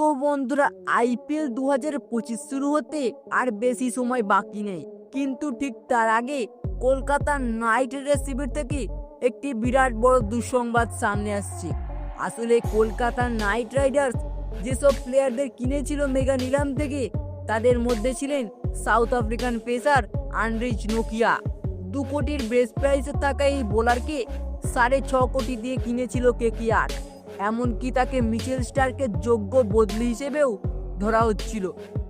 তো বন্ধুরা, আইপিএল 2025 শুরু হতে আর বেশি সময় বাকি নেই, কিন্তু ঠিক তার আগে কলকাতা নাইট রাইডার্স শিবির থেকে একটি বিরাট বড় দুঃসংবাদ সামনে আসছে। আসলে কলকাতা নাইট রাইডার্স যেসব প্লেয়ারদের কিনেছিল মেগা নিলাম থেকে, তাদের মধ্যে ছিলেন সাউথ আফ্রিকান পেসার আন্দ্রিজ নোকিয়া। 2 কোটির বেস প্রাইসে থাকা এই বোলারকে 6.5 কোটি দিয়ে কিনেছিল কেকেআর। এমনকি তাকে মিচেল স্টার্কের যোগ্য বদলি হিসেবেও ধরা হচ্ছিল।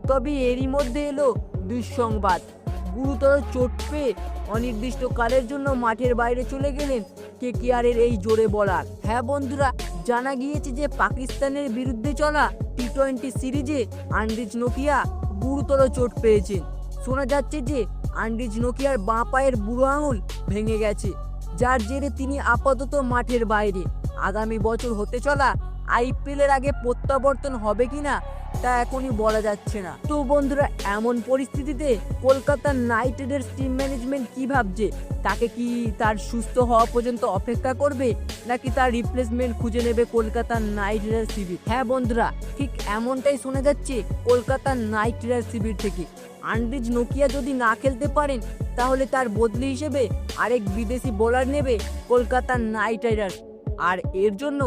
তবে এরই মধ্যে এলো দুঃসংবাদ, গুরুতর চোট পেয়ে অনির্দিষ্টকালের জন্য মাঠের বাইরে চলে গেলেন কেকেআরের এই জোরে বলার। হ্যাঁ বন্ধুরা, জানা গিয়েছে যে পাকিস্তানের বিরুদ্ধে চলা টি-20 সিরিজে আন্দ্রিজ নোকিয়া গুরুতর চোট পেয়েছেন। শোনা যাচ্ছে যে আন্দ্রিজ নোকিয়ার বাঁ পায়ের বুড়ো আঙুল ভেঙে গেছে, যার জেরে তিনি আপাতত মাঠের বাইরে। আগামী বছর হতে চলা আইপিএলের আগে প্রত্যাবর্তন হবে কিনা তা এখনই বলা যাচ্ছে না। তো বন্ধুরা, এমন পরিস্থিতিতে Kolkata night Riders team management কি ভাবছে? তাকে কি তার সুস্থ হওয়া পর্যন্ত অপেক্ষা করবে, নাকি তার রিপ্লেসমেন্ট খুঁজে নেবে কলকাতা নাইট রাইডার্স শিবির? হ্যাঁ বন্ধুরা, ঠিক এমনটাই শোনা যাচ্ছে কলকাতা নাইট রাইডার্স শিবির থেকে। আন্দ্রিজ নোকিয়া যদি না খেলতে পারেন, তাহলে তার বদলি হিসেবে আরেক বিদেশি বোলার নেবে কলকাতা নাইট রাইডার্স। আর এর জন্য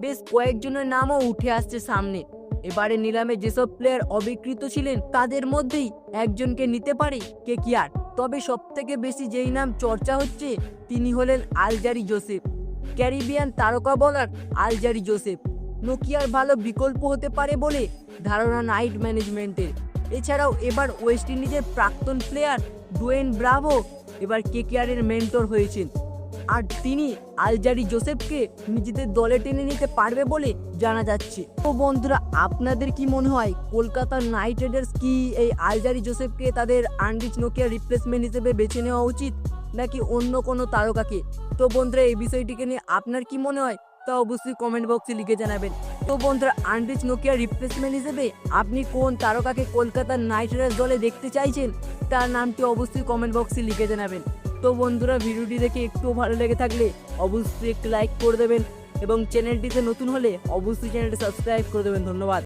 বেশ কয়েকজনের নামও উঠে আসছে সামনে। এবারে নিলামে যেসব প্লেয়ার অবিকৃত ছিলেন, তাদের মধ্যেই একজনকে নিতে পারে কেকেআর। তবে সব থেকে বেশি যেই নাম চর্চা হচ্ছে, তিনি হলেন আলজারি জোসেফ। ক্যারিবিয়ান তারকা বোলার আলজারি জোসেফ নোকিয়ার ভালো বিকল্প হতে পারে বলে ধারণা নাইট ম্যানেজমেন্টের। এছাড়াও এবার ওয়েস্ট ইন্ডিজের প্রাক্তন প্লেয়ার ডোয়েন ব্রাভো এবার কেকেআরের মেন্টর হয়েছেন, আর তিনি আলজারি জোসেফকে নিজেদের দলে টেনে নিতে পারবে বলে জানা যাচ্ছে। তো বন্ধুরা, আপনাদের কি মনে হয় কলকাতা নাইট রাইডার্স কি এই আলজারি জোসেফকে তাদের আন্দ্রিজ নোকিয়ার রিপ্লেসমেন্ট হিসেবে বেছে নেওয়া উচিত, নাকি অন্য কোনো তারকাকে? তো বন্ধুরা, এই বিষয়টিকে নিয়ে আপনার কি মনে হয় তা অবশ্যই কমেন্ট বক্সে লিখে জানাবেন। তো বন্ধুরা, আন্দ্রিজ নোকিয়ার রিপ্লেসমেন্ট হিসেবে আপনি কোন তারকাকে কলকাতা নাইট রাইডার্স দলে দেখতে চাইছেন, তার নামটি অবশ্যই কমেন্ট বক্সে লিখে জানাবেন। তো বন্ধুরা, ভিডিওটি দেখে একটু ভালো লেগে থাকলে অবশ্যই একটু লাইক করে দেবেন, এবং চ্যানেলটিতে নতুন হলে অবশ্যই চ্যানেলটি সাবস্ক্রাইব করে দেবেন। ধন্যবাদ।